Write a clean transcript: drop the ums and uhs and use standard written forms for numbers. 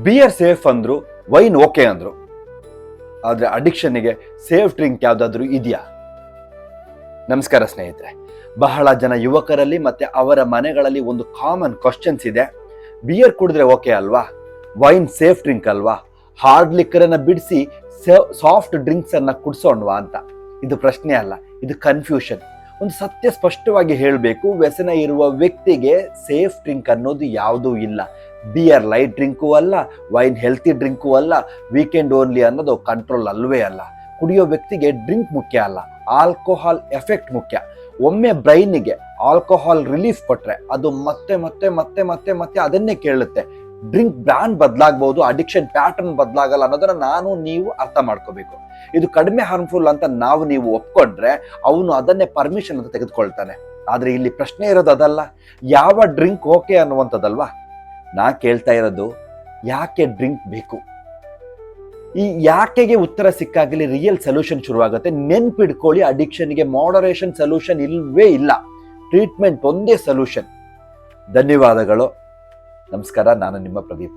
Beer safe ಅಂದ್ರು, wine okay ಅಂದ್ರು. ಆದ್ರೆ ಅಡಿಕ್ಷನ್ಗೆ ಸೇಫ್ ಡ್ರಿಂಕ್ ಯಾವ್ದಾದ್ರು ಇದೆಯಾ? ನಮಸ್ಕಾರ ಸ್ನೇಹಿತರೆ. ಬಹಳ ಜನ ಯುವಕರಲ್ಲಿ ಮತ್ತೆ ಅವರ ಮನೆಗಳಲ್ಲಿ ಒಂದು ಕಾಮನ್ ಕ್ವಶನ್ಸ್ ಇದೆ. ಬಿಯರ್ ಕುಡಿದ್ರೆ ಓಕೆ ಅಲ್ವಾ? ವೈನ್ ಸೇಫ್ ಡ್ರಿಂಕ್ ಅಲ್ವಾ? ಹಾರ್ಡ್ ಲಿಕ್ಕರ್ ಅನ್ನ ಬಿಡಿಸಿ ಸಾಫ್ಟ್ ಡ್ರಿಂಕ್ಸ್ ಅನ್ನ ಕುಡಿಸೋಣವಾ ಅಂತ. ಇದು ಪ್ರಶ್ನೆ ಅಲ್ಲ, ಇದು ಕನ್ಫ್ಯೂಷನ್. ಒಂದು ಸತ್ಯ ಸ್ಪಷ್ಟವಾಗಿ ಹೇಳಬೇಕು, ವ್ಯಸನ ಇರುವ ವ್ಯಕ್ತಿಗೆ ಸೇಫ್ ಡ್ರಿಂಕ್ ಅನ್ನೋದು ಯಾವುದೂ ಇಲ್ಲ. ಬಿಯರ್ ಲೈಟ್ ಡ್ರಿಂಕು ಅಲ್ಲ, ವೈನ್ ಹೆಲ್ತಿ ಡ್ರಿಂಕು ಅಲ್ಲ, ವೀಕೆಂಡ್ ಓನ್ಲಿ ಅನ್ನೋದು ಕಂಟ್ರೋಲ್ ಅಲ್ವೇ ಅಲ್ಲ. ಕುಡಿಯೋ ವ್ಯಕ್ತಿಗೆ ಡ್ರಿಂಕ್ ಮುಖ್ಯ ಅಲ್ಲ, ಆಲ್ಕೋಹಾಲ್ ಎಫೆಕ್ಟ್ ಮುಖ್ಯ. ಒಮ್ಮೆ ಬ್ರೈನಿಗೆ ಆಲ್ಕೋಹಾಲ್ ರಿಲೀಫ್ ಕೊಟ್ರೆ ಅದು ಮತ್ತೆ ಮತ್ತೆ ಮತ್ತೆ ಮತ್ತೆ ಮತ್ತೆ ಅದನ್ನೇ ಕೇಳುತ್ತೆ. ಡ್ರಿಂಕ್ ಬ್ರ್ಯಾಂಡ್ ಬದಲಾಗಬಹುದು, ಅಡಿಕ್ಷನ್ ಪ್ಯಾಟರ್ನ್ ಬದಲಾಗಲ್ಲ ಅನ್ನೋದನ್ನ ನೀವು ಅರ್ಥ ಮಾಡ್ಕೋಬೇಕು. ಇದು ಕಡಿಮೆ ಹಾರ್ಮ್ಫುಲ್ ಅಂತ ನೀವು ಒಪ್ಕೊಂಡ್ರೆ ಅವನು ಅದನ್ನೇ ಪರ್ಮಿಷನ್ ಅಂತ ತೆಗೆದುಕೊಳ್ತಾನೆ. ಆದ್ರೆ ಇಲ್ಲಿ ಪ್ರಶ್ನೆ ಇರೋದು ಅದಲ್ಲ, ಯಾವ ಡ್ರಿಂಕ್ ಓಕೆ ಅನ್ನುವಂಥದ್ದಲ್ವಾ. ನಾ ಕೇಳ್ತಾ ಇರೋದು, ಯಾಕೆ ಡ್ರಿಂಕ್ ಬೇಕು? ಈ ಯಾಕೆಗೆ ಉತ್ತರ ಸಿಕ್ಕಾಗಲಿ ರಿಯಲ್ ಸೊಲ್ಯೂಷನ್ ಶುರುವಾಗುತ್ತೆ. ನೆನ್ಪಿಡ್ಕೊಳ್ಳಿ, ಅಡಿಕ್ಷನ್ಗೆ ಮಾಡರೇಷನ್ ಸೊಲ್ಯೂಷನ್ ಇಲ್ವೇ ಇಲ್ಲ. ಟ್ರೀಟ್ಮೆಂಟ್ ಒಂದೇ ಸೊಲ್ಯೂಷನ್. ಧನ್ಯವಾದಗಳು. ನಮಸ್ಕಾರ. ನಾನು ನಿಮ್ಮ ಪ್ರದೀಪ.